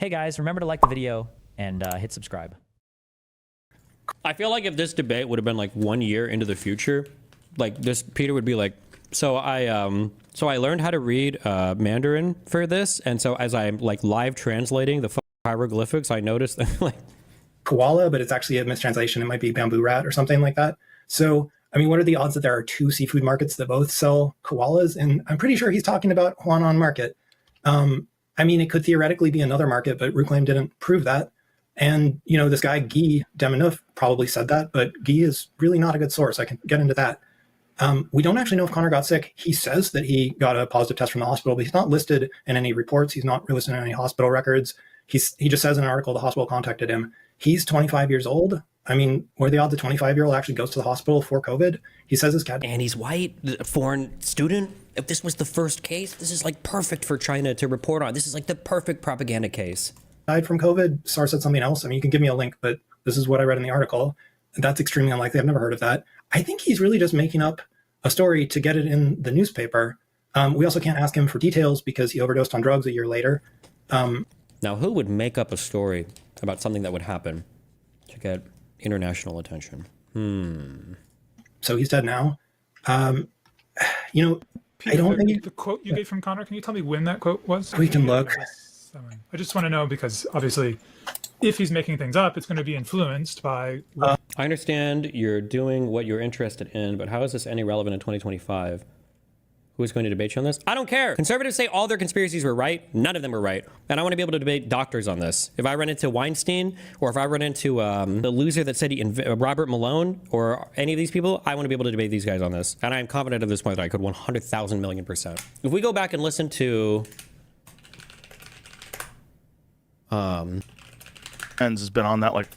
Hey guys, remember to like the video and hit subscribe. I feel like if this debate would have been like 1 year into the future, like this, Peter would be like, so I learned how to read Mandarin for this, and so as I'm like live translating the hieroglyphics, I noticed that like koala, but it's actually a mistranslation. It might be bamboo rat or something like that. So, I mean, what are the odds that there are two seafood markets that both sell koalas? And I'm pretty sure he's talking about Huanan Market. I mean, it could theoretically be another market, but Ruclaim didn't prove that. And, you know, this guy, Guy Demuneuf, probably said that, but Guy is really not a good source. I can get into that. We don't actually know if Connor got sick. He says that he got a positive test from the hospital, but he's not listed in any reports. He's not listed in any hospital records. He just says in an article the hospital contacted him. He's 25 years old. I mean, what are the odds a 25-year-old actually goes to the hospital for COVID? He says his cat... And he's white, a foreign student. If this was the first case, this is like perfect for China to report on. This is like the perfect propaganda case. Died from COVID. SARS said something else. I mean, you can give me a link, but this is what I read in the article. That's extremely unlikely. I've never heard of that. I think he's really just making up a story to get it in the newspaper. We also can't ask him for details because he overdosed on drugs a year later. Now, who would make up a story about something that would happen to get international attention? So he's dead now. You know, Peter, I don't think... The quote you gave from Connor, can you tell me when that quote was? We can look. I just want to know because obviously if he's making things up, it's going to be influenced by... I understand you're doing what you're interested in, but how is this any relevant in 2025? Who is going to debate you on this? I don't care. Conservatives say all their conspiracies were right. None of them were right. And I want to be able to debate doctors on this. If I run into Weinstein, or if I run into the loser that said Robert Malone, or any of these people, I want to be able to debate these guys on this. And I am confident at this point that I could 100,000 million%. If we go back and listen to... has been on that, like...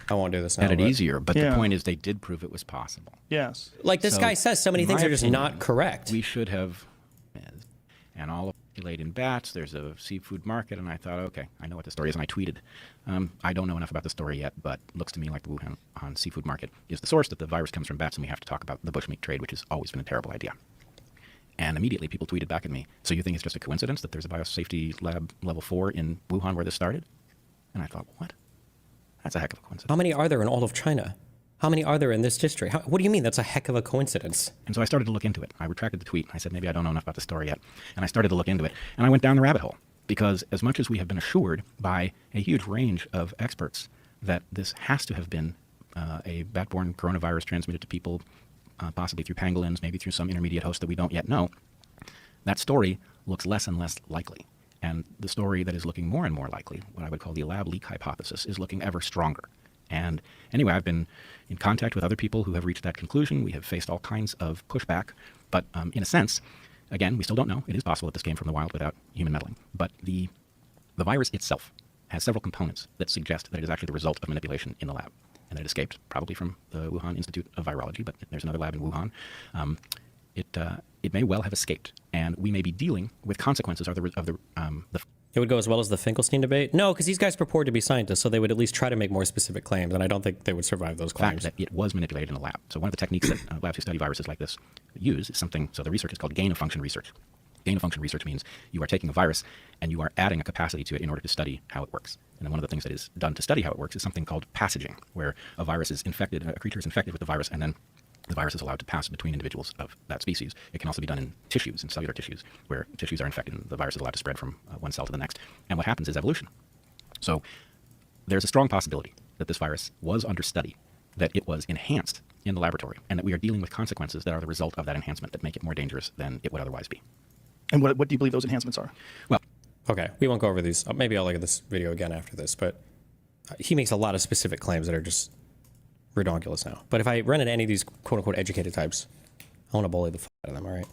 I won't do this now. Made it easier, but Yeah. the point is they did prove it was possible. Yes. Like this So, guy says, so many in things my are just opinion, not correct. We should have, and all of it laid in bats. There's a seafood market, and I thought, okay, I know what the story is, and I tweeted. I don't know enough about the story yet, but looks to me like the Wuhan seafood market is the source, that the virus comes from bats, and we have to talk about the bushmeat trade, which has always been a terrible idea. And immediately people tweeted back at me, so you think it's just a coincidence that there's a biosafety lab level 4 in Wuhan where this started? And I thought, what? That's a heck of a coincidence. How many are there in all of China? How many are there in this district? What do you mean that's a heck of a coincidence? And so I started to look into it. I retracted the tweet. I said, maybe I don't know enough about the story yet. And I started to look into it. And I went down the rabbit hole. Because as much as we have been assured by a huge range of experts that this has to have been a bat-borne coronavirus transmitted to people, possibly through pangolins, maybe through some intermediate host that we don't yet know, that story looks less and less likely. And the story that is looking more and more likely, what I would call the lab leak hypothesis, is looking ever stronger. And anyway, I've been in contact with other people who have reached that conclusion. We have faced all kinds of pushback. But in a sense, again, we still don't know. It is possible that this came from the wild without human meddling. But the virus itself has several components that suggest that it is actually the result of manipulation in the lab. And that it escaped probably from the Wuhan Institute of Virology, but there's another lab in Wuhan. It may well have escaped, and we may be dealing with consequences of the It would go as well as the Finkelstein debate? No, because these guys purport to be scientists, so they would at least try to make more specific claims, and I don't think they would survive those claims. fact that it was manipulated in a lab. So one of the techniques that labs who study viruses like this use is something, so the research is called gain-of-function research. Gain-of-function research means you are taking a virus and you are adding a capacity to it in order to study how it works. And then one of the things that is done to study how it works is something called passaging, where a virus is infected, a creature is infected with the virus, and then the virus is allowed to pass between individuals of that species. It can also be done in tissues, in cellular tissues, where tissues are infected and the virus is allowed to spread from one cell to the next. And what happens is evolution. So there's a strong possibility that this virus was under study, that it was enhanced in the laboratory, and that we are dealing with consequences that are the result of that enhancement that make it more dangerous than it would otherwise be. And what do you believe those enhancements are? Well, Okay, we won't go over these. Maybe I'll look at this video again after this, but he makes a lot of specific claims that are just redonkulous now. But if I run into any of these quote-unquote educated types, I want to bully the fuck out of them, all right?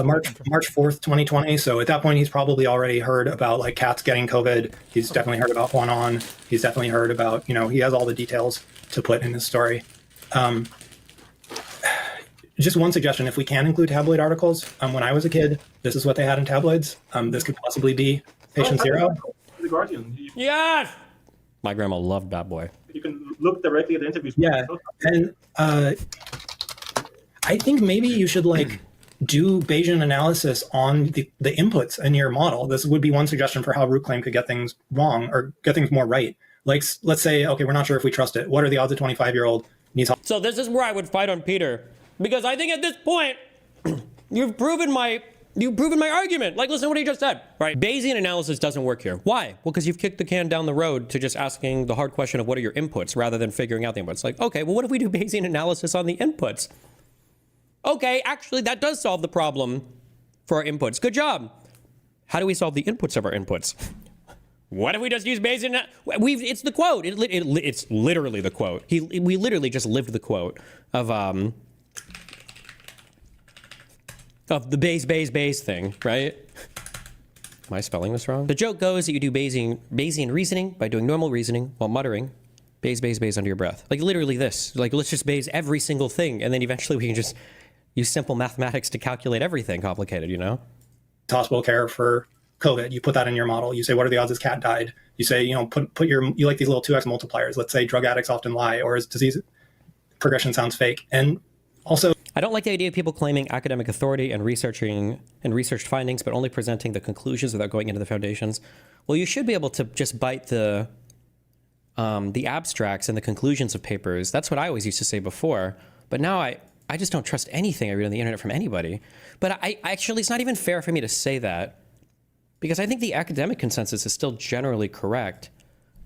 March 4th, 2020. So at that point, he's probably already heard about like cats getting COVID. He's definitely heard about Huanan. He's definitely heard about, you know, he has all the details to put in his story. Just one suggestion, if we can include tabloid articles, when I was a kid, this is what they had in tabloids. This could possibly be patient zero. The Guardian. Yes! My grandma loved Bat Boy. You can look directly at the interviews. Yeah, and I think maybe you should like do Bayesian analysis on the inputs in your model. This would be one suggestion for how root claim could get things wrong or get things more right. Like, let's say, okay, we're not sure if we trust it. What are the odds a 25-year-old needs help? So this is where I would fight on Peter, because I think at this point, you've proven my argument. Like, listen to what he just said, right? Bayesian analysis doesn't work here. Why? Well, because you've kicked the can down the road to just asking the hard question of what are your inputs rather than figuring out the inputs. Like, okay, well, what if we do Bayesian analysis on the inputs? Okay, actually, that does solve the problem for our inputs. Good job. How do we solve the inputs of our inputs? What if we just use Bayesian? It's the quote. It's literally the quote. We literally just lived the quote of the Bayes thing, right? Am I spelling this wrong? The joke goes that you do Bayesian reasoning by doing normal reasoning while muttering Bayes under your breath. Like literally this. Like let's just Bayes every single thing, and then eventually we can just use simple mathematics to calculate everything complicated, you know? Hospital care for COVID. You put that in your model. You say, what are the odds his cat died? You say, you like these little 2x multipliers. Let's say drug addicts often lie, or his disease progression sounds fake. And also, I don't like the idea of people claiming academic authority and researched findings, but only presenting the conclusions without going into the foundations. Well, you should be able to just bite the abstracts and the conclusions of papers. That's what I always used to say before. But now I just don't trust anything I read on the internet from anybody. But I actually, it's not even fair for me to say that, because I think the academic consensus is still generally correct.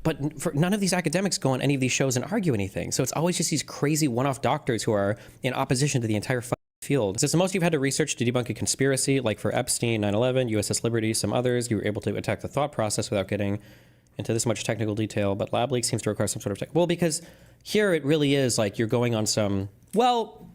But none of these academics go on any of these shows and argue anything. So it's always just these crazy one-off doctors who are in opposition to the entire field. Since the most you've had to research to debunk a conspiracy, like for Epstein, 9/11, USS Liberty, some others, you were able to attack the thought process without getting into this much technical detail. But lab leak seems to require some sort of well, because here it really is like you're going on some, well,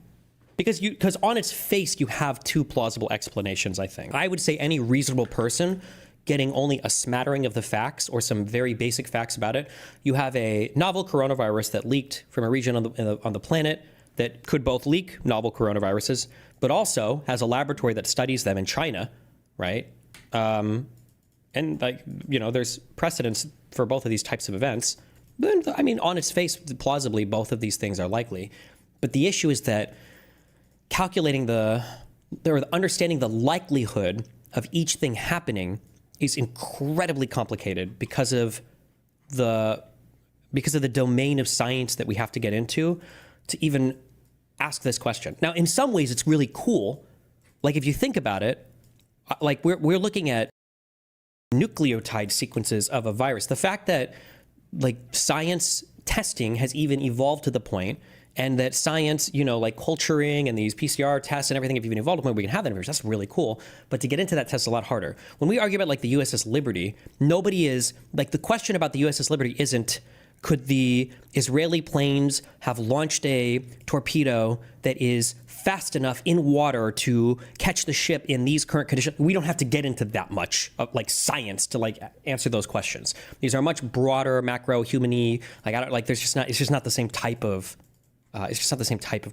because on its face, you have two plausible explanations, I think. I would say any reasonable person getting only a smattering of the facts or some very basic facts about it. You have a novel coronavirus that leaked from a region on the planet that could both leak novel coronaviruses, but also has a laboratory that studies them in China, right? And like, you know, there's precedence for both of these types of events. But, I mean, on its face, plausibly, both of these things are likely. But the issue is that understanding the likelihood of each thing happening is incredibly complicated because of the domain of science that we have to get into to even ask this question. Now, in some ways, it's really cool. Like if you think about it, like we're looking at nucleotide sequences of a virus. The fact that like science testing has even evolved to the point, and that science, you know, like culturing and these PCR tests and everything have even evolved to the point where we can have that information. That's really cool. But to get into that test is a lot harder. When we argue about like the USS Liberty, nobody is, like the question about the USS Liberty isn't, could the Israeli planes have launched a torpedo that is fast enough in water to catch the ship in these current conditions? We don't have to get into that much of like science to like answer those questions. These are much broader, macro, human-y, like it's just not the same type of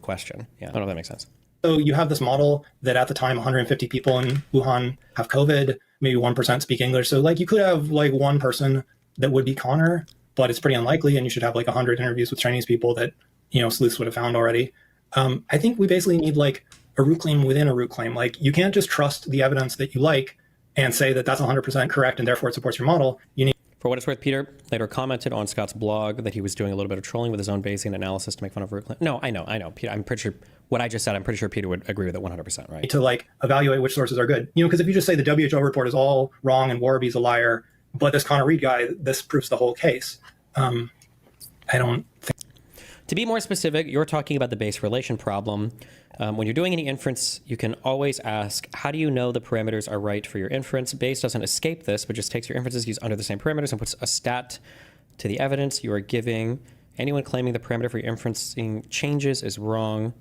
question. Yeah, I don't know if that makes sense. So you have this model that at the time 150 people in Wuhan have COVID, maybe 1% speak English. So like you could have like one person that would be Connor, but it's pretty unlikely. And you should have like 100 interviews with Chinese people that, you know, sleuths would have found already. I think we basically need like a root claim within a root claim. Like you can't just trust the evidence that you like and say that that's 100% correct and therefore it supports your model. You need. For what it's worth, Peter later commented on Scott's blog that he was doing a little bit of trolling with his own Bayesian analysis to make fun of root claim. No, I know. Peter, I'm pretty sure what I just said, I'm pretty sure Peter would agree with it 100%, right? To like evaluate which sources are good. You know, because if you just say the WHO report is all wrong and Warby's a liar, but this Connor Reed guy, this proves the whole case. I don't think. To be more specific, you're talking about the Bayes relation problem. When you're doing any inference, you can always ask, how do you know the parameters are right for your inference? Bayes doesn't escape this, but just takes your inferences used under the same parameters and puts a stat to the evidence you are giving. Anyone claiming the parameter for your inferencing changes is wrong.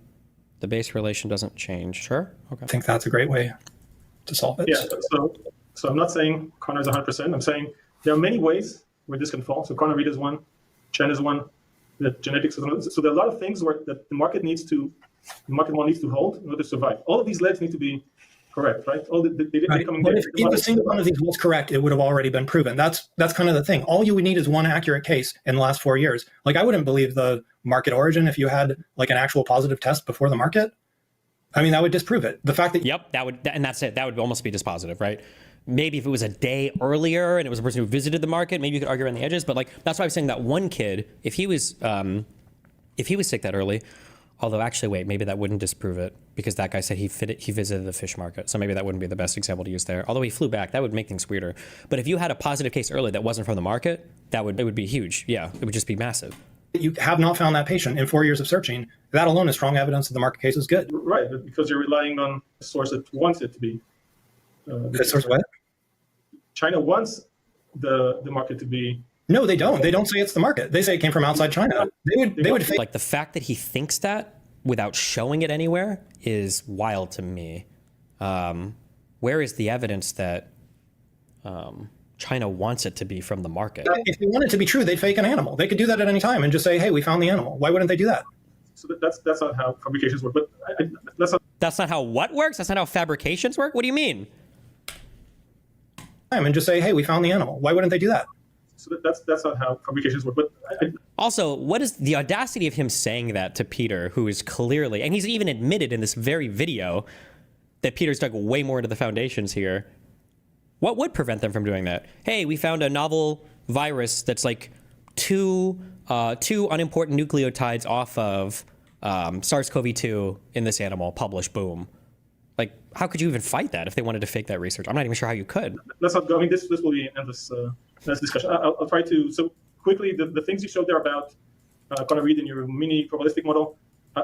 The Bayes relation doesn't change. Sure? Okay. I think that's a great way to solve it. Yeah, so I'm not saying Connor is 100%. I'm saying there are many ways where this can fall. So Connor Reed is one, Chen is one, the genetics is one. So there are a lot of things where the market needs to hold in order to survive. All of these legs need to be correct, right? All the data right. coming But there. if a single one of these was correct, it would have already been proven. That's kind of the thing. All you would need is one accurate case in the last 4 years. Like I wouldn't believe the market origin if you had like an actual positive test before the market. I mean, that would disprove it. The fact that Yep, and that's it. That would almost be dispositive, right? Maybe if it was a day earlier and it was a person who visited the market, maybe you could argue around the edges. But like, that's why I was saying that one kid, if he was sick that early, although actually, wait, maybe that wouldn't disprove it because that guy said he visited the fish market. So maybe that wouldn't be the best example to use there. Although he flew back, that would make things weirder. But if you had a positive case early that wasn't from the market, it would be huge. Yeah, it would just be massive. you have not found that patient in 4 years of searching, that alone is strong evidence that the market case is good. Right, but because you're relying on a source that wants it to be. The source what? China wants the market to be. No, they don't. They don't say it's the market. They say it came from outside China. They would fake. Like the fact that he thinks that without showing it anywhere is wild to me. Where is the evidence that China wants it to be from the market? If they want it to be true, they'd fake an animal. They could do that at any time and just say, "Hey, we found the animal." Why wouldn't they do that? So that's not how fabrications work. But That's not how what works? That's not how fabrications work? What do you mean? And just say, "Hey, we found the animal." Why wouldn't they do that? So that's not how fabrications work. But Also, what is the audacity of him saying that to Peter, who is clearly, and he's even admitted in this very video that Peter's dug way more into the foundations here. What would prevent them from doing that? Hey, we found a novel virus that's like two unimportant nucleotides off of SARS-CoV-2 in this animal. Publish, boom. Like, how could you even fight that if they wanted to fake that research? I'm not even sure how you could. Let's not go. I mean, this will be an endless discussion. I'll try to. So quickly, the things you showed there about Connor Reed in your mini probabilistic model,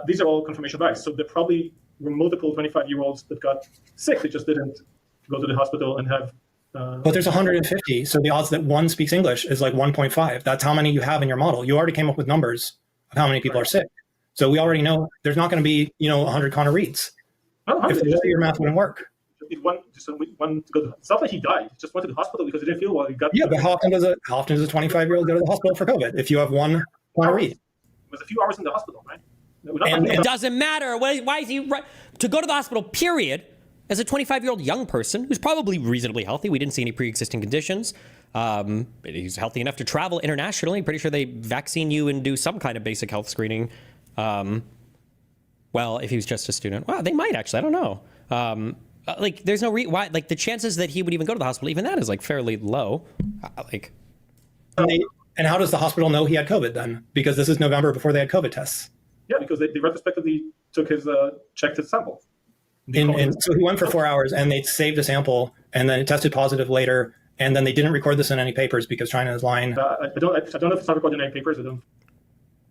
these are all confirmation bias. So there probably were multiple 25-year-olds that got sick. They just didn't go to the hospital and have. But there's 150, so the odds that one speaks English is like 1.5. That's how many you have in your model. You already came up with numbers of how many people are sick. So we already know there's not going to be 100 Connor Reeds. If your math wouldn't work. One to go to, it's not like he died. He just went to the hospital because he didn't feel well. He got. Yeah, but how often does a 25-year-old go to the hospital for COVID if you have one Connor Reed? It was a few hours in the hospital, right? It doesn't matter. Why is he to go to the hospital? Period. As a 25-year-old young person who's probably reasonably healthy, we didn't see any pre-existing conditions. He's healthy enough to travel internationally. Pretty sure they vaccine you and do some kind of basic health screening. Well, if he was just a student, well, they might actually. I don't know. Like, there's no why. Like, the chances that he would even go to the hospital, even that is like fairly low. And how does the hospital know he had COVID then? Because this is November before they had COVID tests. Yeah, because they retrospectively took his checked his sample. So he went for 4 hours and they saved a sample and then it tested positive later. And then they didn't record this in any papers because China is lying. I don't know if it's not recorded in any papers. I don't.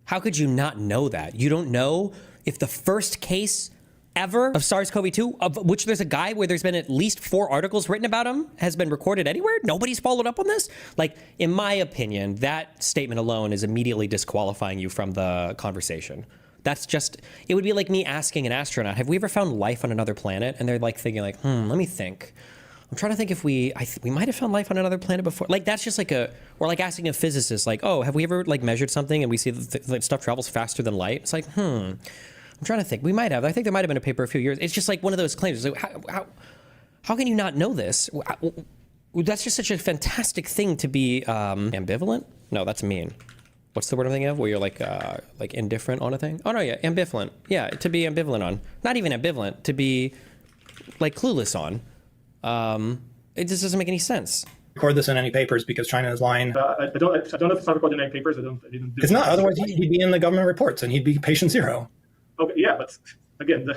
How could you not know that? You don't know if the first case ever of SARS-CoV-2, of which there's a guy where there's been at least 4 articles written about him, has been recorded anywhere? Nobody's followed up on this? Like, in my opinion, that statement alone is immediately disqualifying you from the conversation. That's just, it would be like me asking an astronaut, have we ever found life on another planet? And they're like thinking like, let me think. I'm trying to think if we might have found life on another planet before. Like, that's just like or like asking a physicist, like, oh, have we ever like measured something and we see that stuff travels faster than light? It's like, I'm trying to think. We might have. I think there might have been a paper a few years. It's just like one of those claims. It's like, how can you not know this? That's just such a fantastic thing to be ambivalent. No, that's mean. What's the word I'm thinking of? Where you're like indifferent on a thing? Oh no, yeah, ambivalent. Yeah, to be ambivalent on. Not even ambivalent. To be like clueless on. It just doesn't make any sense. Record this in any papers because China is lying. I don't know if it's not recorded in any papers. I didn't. It's not. Otherwise, he'd be in the government reports and he'd be patient zero. Okay, yeah, but again,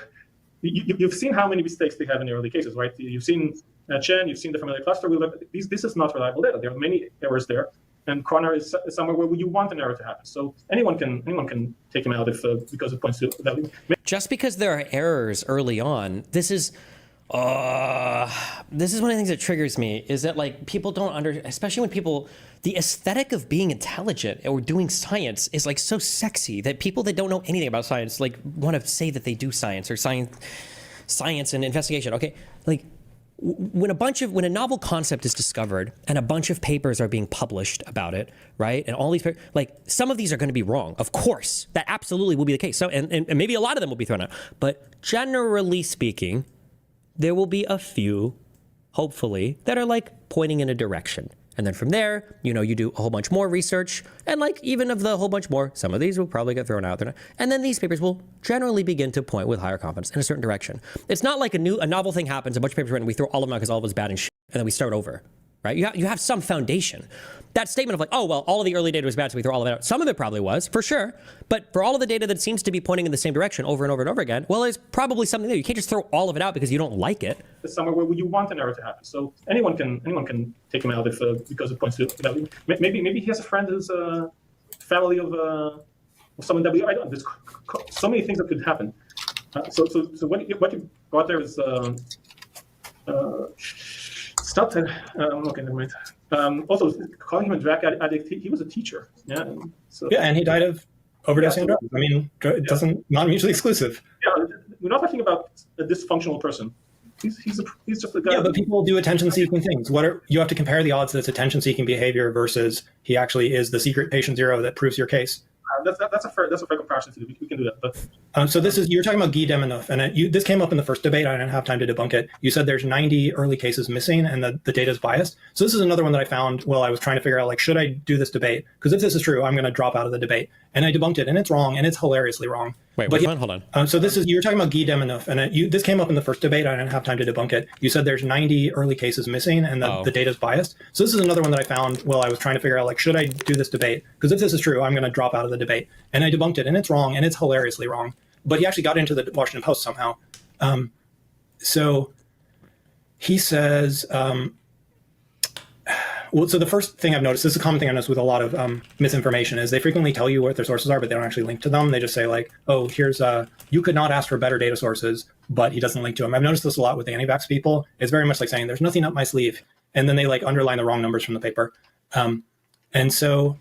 you've seen how many mistakes they have in the early cases, right? You've seen Chen, you've seen the familiar cluster. This is not reliable data. There are many errors there, and Connor is somewhere where you want an error to happen. So anyone can take him out if because it points to value. Just because there are errors early on, this is one of the things that triggers me is that like people don't especially when people, the aesthetic of being intelligent or doing science is like so sexy that people that don't know anything about science like want to say that they do science or science and investigation. Okay, like when a novel concept is discovered and a bunch of papers are being published about it, right? And all these, like some of these are going to be wrong. Of course, that absolutely will be the case. So, and maybe a lot of them will be thrown out, but generally speaking, there will be a few, hopefully, that are like pointing in a direction. And then from there, you do a whole bunch more research. And like even of the whole bunch more, some of these will probably get thrown out there. And then these papers will generally begin to point with higher confidence in a certain direction. It's not like a novel thing happens, a bunch of papers written, we throw all of them out because all of it's bad and shit, and then we start over. Right? You have some foundation. That statement of like, oh, well, all of the early data was bad, so we throw all of it out. Some of it probably was, for sure. But for all of the data that seems to be pointing in the same direction over and over and over again, well, there's probably something there. You can't just throw all of it out because you don't like it. It's somewhere where you want an error to happen. So anyone can take him out if because it points to maybe he has a friend who's a family of someone that I don't. There's so many things that could happen. So what you brought there is stop that. Okay, never mind. Also, calling him a drug addict, he was a teacher. Yeah. So, Yeah, and he died of overdosing drugs. I mean, it doesn't not mutually exclusive. Yeah, we're not talking about a dysfunctional person. He's just a guy. Yeah, but people do attention-seeking things. You have to compare the odds that it's attention-seeking behavior versus he actually is the secret patient zero that proves your case. That's a fair comparison to do. We can do that. But So you're talking about Guy Demunoff, and this came up in the first debate. I didn't have time to debunk it. You said there's 90 early cases missing, and the data is biased. So this is another one that I found while I was trying to figure out, like, should I do this debate? Because if this is true, I'm going to drop out of the debate. And I debunked it, and it's wrong, and it's hilariously wrong. Wait, but which one? Hold on. So you're talking about Guy Demunoff, and this came up in the first debate. I didn't have time to debunk it. You said there's 90 early cases missing, and the data is biased. So this is another one that I found while I was trying to figure out, like, should I do this debate? Because if this is true, I'm going to drop out of the debate. And I debunked it, and it's wrong, and it's hilariously wrong. But he actually got into the Washington Post somehow. So he says, so the first thing I've noticed, this is a common thing I noticed with a lot of misinformation, is they frequently tell you what their sources are, but they don't actually link to them. They just say like, oh, here's you could not ask for better data sources, but he doesn't link to them. I've noticed this a lot with the anti-vax people. It's very much like saying there's nothing up my sleeve. And then they like underline the wrong numbers from the paper. And so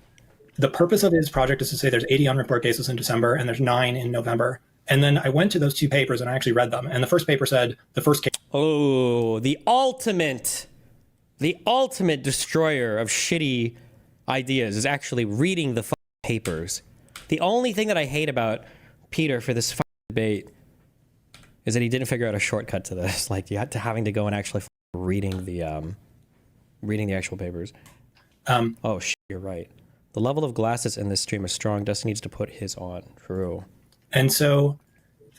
the purpose of his project is to say there's 80 unreported cases in December and there's 9 in November. And then I went to those two papers and I actually read them. And the first paper said the first case. Oh, the ultimate destroyer of shitty ideas is actually reading the papers. The only thing that I hate about Peter for this debate is that he didn't figure out a shortcut to this. Like you had to having to go and actually reading the actual papers. Oh shit, you're right. The level of glasses in this stream is strong. Dustin needs to put his on. True. And so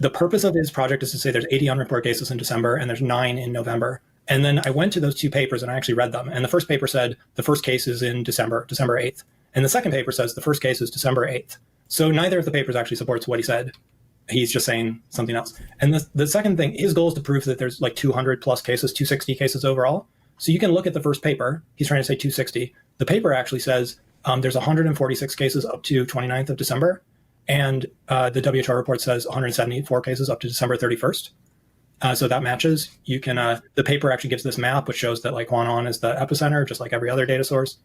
the purpose of his project is to say there's 80 unreported cases in December and there's 9 in November. And then I went to those two papers and I actually read them. And the first paper said the first case is in December 8th. And the second paper says the first case is December 8th. So neither of the papers actually supports what he said. He's just saying something else. And the second thing, his goal is to prove that there's like 200 plus cases, 260 cases overall. So you can look at the first paper. He's trying to say 260. The paper actually says there's 146 cases up to 29th of December. And the WHO report says 174 cases up to December 31st. So that matches. You can the paper actually gives this map, which shows that like Huanan is the epicenter, just like every other data source.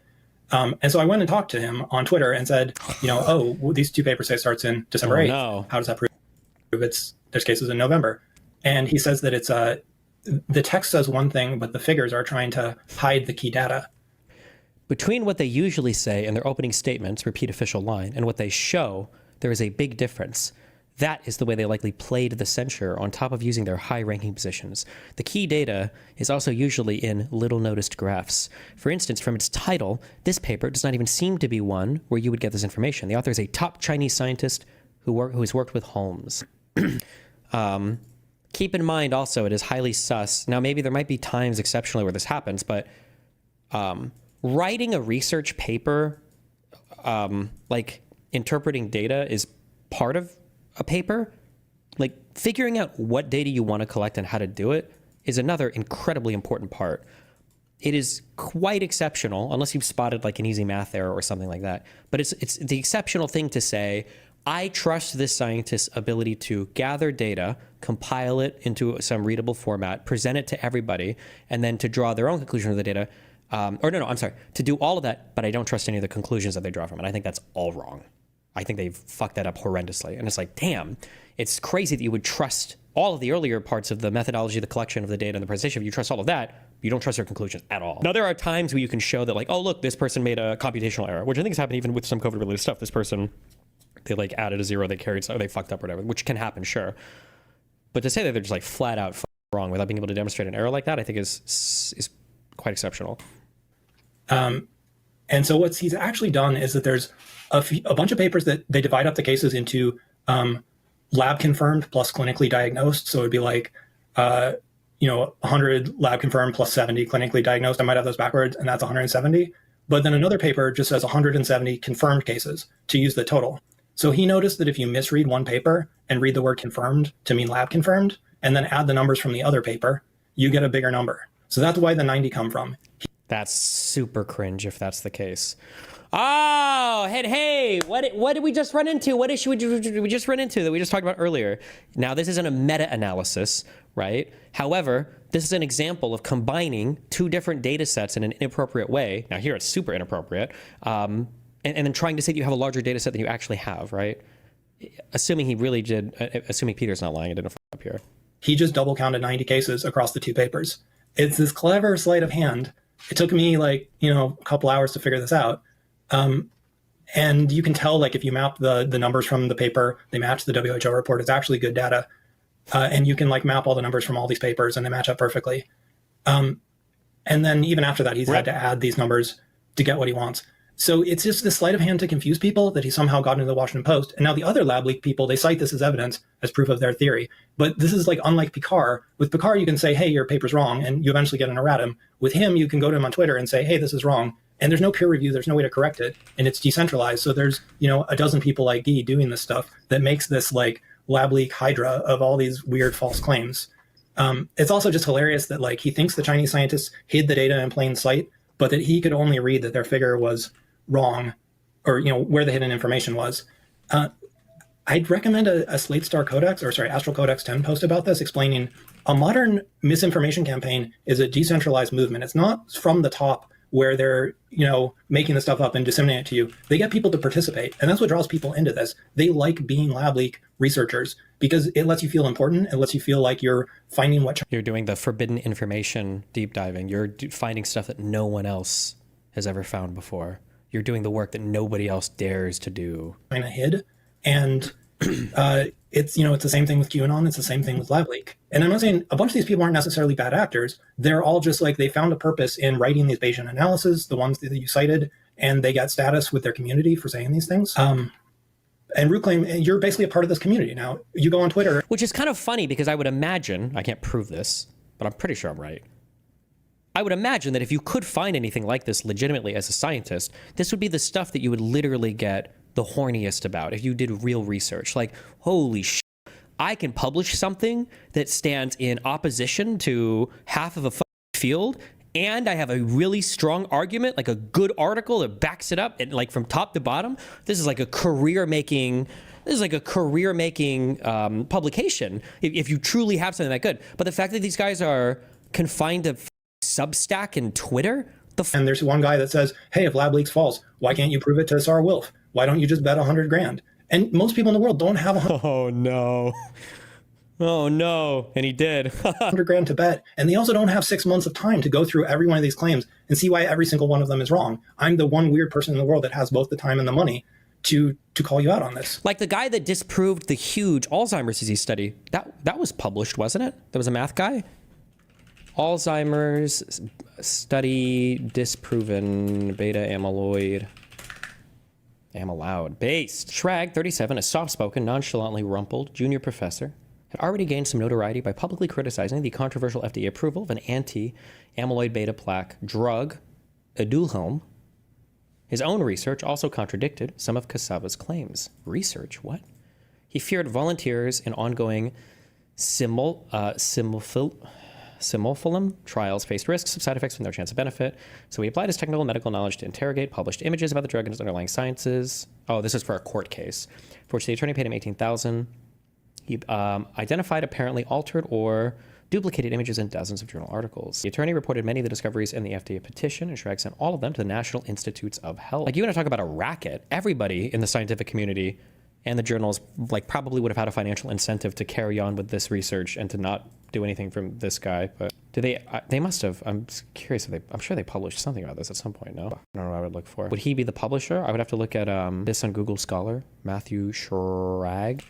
And so I went and talked to him on Twitter and said, these two papers say it starts in December 8th. No. How does that prove there's cases in November? And he says that it's the text says one thing, but the figures are trying to hide the key data. Between what they usually say in their opening statements, repeat official line, and what they show, there is a big difference. That is the way they likely played the censure on top of using their high-ranking positions. The key data is also usually in little-noticed graphs. For instance, from its title, this paper does not even seem to be one where you would get this information. The author is a top Chinese scientist who has worked with Holmes. Keep in mind also, it is highly sus. Now, maybe there might be times exceptionally where this happens, but writing a research paper, like interpreting data is part of a paper. Like figuring out what data you want to collect and how to do it is another incredibly important part. It is quite exceptional, unless you've spotted like an easy math error or something like that. But it's the exceptional thing to say, I trust this scientist's ability to gather data, compile it into some readable format, present it to everybody, and then to draw their own conclusion of the data. To do all of that, but I don't trust any of the conclusions that they draw from it. I think that's all wrong. I think they've fucked that up horrendously. And it's like, damn, it's crazy that you would trust all of the earlier parts of the methodology, the collection of the data, and the presentation. If you trust all of that, you don't trust their conclusions at all. Now, there are times where you can show that like, oh, look, this person made a computational error, which I think has happened even with some COVID-related stuff. This person, they like added a zero, they carried, or they fucked up or whatever, which can happen, sure. But to say that they're just like flat out wrong without being able to demonstrate an error like that, I think is quite exceptional. And so what he's actually done is that there's a bunch of papers that they divide up the cases into lab confirmed plus clinically diagnosed. So it'd be like, 100 lab confirmed plus 70 clinically diagnosed. I might have those backwards, and that's 170. But then another paper just says 170 confirmed cases to use the total. So he noticed that if you misread one paper and read the word confirmed to mean lab confirmed, and then add the numbers from the other paper, you get a bigger number. So that's why the 90 come from. That's super cringe if that's the case. Oh, hey, what did we just run into? What issue did we just run into that we just talked about earlier? Now, this isn't a meta-analysis, right? However, this is an example of combining two different data sets in an inappropriate way. Now, here it's super inappropriate. And then trying to say that you have a larger data set than you actually have, right? Assuming he really did, assuming Peter's not lying, it didn't up here. He just double counted 90 cases across the two papers. It's this clever sleight of hand. It took me a couple hours to figure this out. And you can tell, if you map the numbers from the paper, they match the WHO report. It's actually good data. And you can map all the numbers from all these papers and they match up perfectly. And then even after that, he's had to add these numbers to get what he wants. So it's just this sleight of hand to confuse people that he somehow got into the Washington Post. And now the other lab leak people, they cite this as evidence, as proof of their theory. But this is unlike Picard. With Picard, you can say, hey, your paper's wrong, and you eventually get an erratum. With him, you can go to him on Twitter and say, hey, this is wrong. And there's no peer review. There's no way to correct it. And it's decentralized. So there's, a dozen people like Guy doing this stuff that makes this lab leak hydra of all these weird false claims. It's also just hilarious that he thinks the Chinese scientists hid the data in plain sight, but that he could only read that their figure was wrong, or where the hidden information was. I'd recommend a Slate Star Codex, Astral Codex 10 post about this, explaining a modern misinformation campaign is a decentralized movement. It's not from the top where they're making the stuff up and disseminating it to you. They get people to participate, and that's what draws people into this. They like being lab leak researchers because it lets you feel important. It lets you feel like you're finding what you're doing, the forbidden information deep diving. You're finding stuff that no one else has ever found before. You're doing the work that nobody else dares to do. China hid, and it's the same thing with QAnon. It's the same thing with lab leak. And I'm not saying a bunch of these people aren't necessarily bad actors. They're all just they found a purpose in writing these Bayesian analyses, the ones that you cited, and they got status with their community for saying these things. And Root claim you're basically a part of this community now. You go on Twitter, which is kind of funny because I would imagine, I can't prove this, but I'm pretty sure I'm right. I would imagine that if you could find anything like this legitimately as a scientist, this would be the stuff that you would literally get the horniest about if you did real research. Holy shit, I can publish something that stands in opposition to half of a field, and I have a really strong argument, a good article that backs it up, and from top to bottom. This is a career-making. This is a career-making publication if you truly have something that good. But the fact that these guys are confined to Substack and Twitter. And there's one guy that says, hey, if lab leak's false, why can't you prove it to Sarah Wilf? Why don't you just bet $100,000? And most people in the world don't have Oh no. Oh no. And he did. $100,000 to bet. And they also don't have 6 months of time to go through every one of these claims and see why every single one of them is wrong. I'm the one weird person in the world that has both the time and the money to call you out on this. The guy that disproved the huge Alzheimer's disease study, that was published, wasn't it? That was a math guy? Alzheimer's study disproven beta amyloid based. Schrag, 37, a soft-spoken, nonchalantly rumpled junior professor, had already gained some notoriety by publicly criticizing the controversial FDA approval of an anti-amyloid beta plaque drug, Aduhelm. His own research also contradicted some of Cassava's claims. Research? What? He feared volunteers in ongoing simulfilm trials faced risks of side effects with no chance of benefit. So he applied his technical and medical knowledge to interrogate published images about the drug and its underlying sciences. Oh, this is for a court case, for which the attorney paid him $18,000. He identified apparently altered or duplicated images in dozens of journal articles. The attorney reported many of the discoveries in the FDA petition, and Schrag sent all of them to the National Institutes of Health. You want to talk about a racket? Everybody in the scientific community and the journals probably would have had a financial incentive to carry on with this research and to not do anything from this guy. But do they must have. I'm curious if I'm sure they published something about this at some point. No, I don't know what I would look for. Would he be the publisher? I would have to look at this on Google Scholar. Matthew Schrag.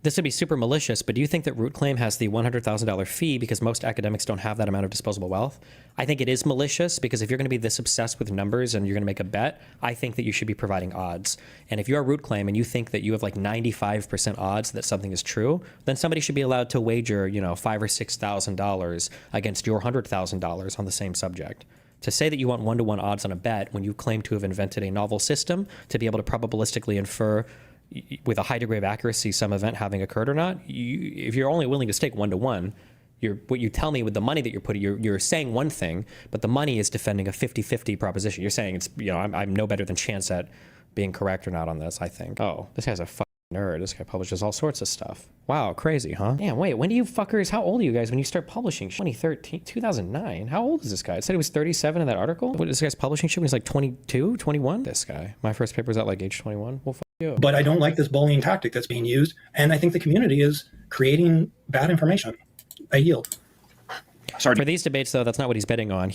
This would be super malicious, but do you think that Root Claim has the $100,000 fee because most academics don't have that amount of disposable wealth? I think it is malicious because if you're going to be this obsessed with numbers and you're going to make a bet, I think that you should be providing odds. And if you're a Root Claim and you think that you have like 95% odds that something is true, then somebody should be allowed to wager, you know, $5,000 or $6,000 against your $100,000 on the same subject. To say that you want one-to-one odds on a bet when you claim to have invented a novel system to be able to probabilistically infer with a high degree of accuracy some event having occurred or not, if you're only willing to stake one-to-one, what you tell me with the money that you're putting, you're saying one thing, but the money is defending a 50-50 proposition. You're saying it's, you know, I'm no better than chance at being correct or not on this, I think. Oh, this guy's a fucking nerd. This guy publishes all sorts of stuff. Wow, crazy, huh? Damn, wait, when do you fuckers, how old are you guys when you start publishing shit? 2013, 2009? How old is this guy? It said he was 37 in that article? What, this guy's publishing shit when he's like 22, 21? This guy. My first paper was at like age 21. Well, fuck you. But I don't like this bullying tactic that's being used. And I think the community is creating bad information. I yield. Sorry. For these debates, though, that's not what he's betting on.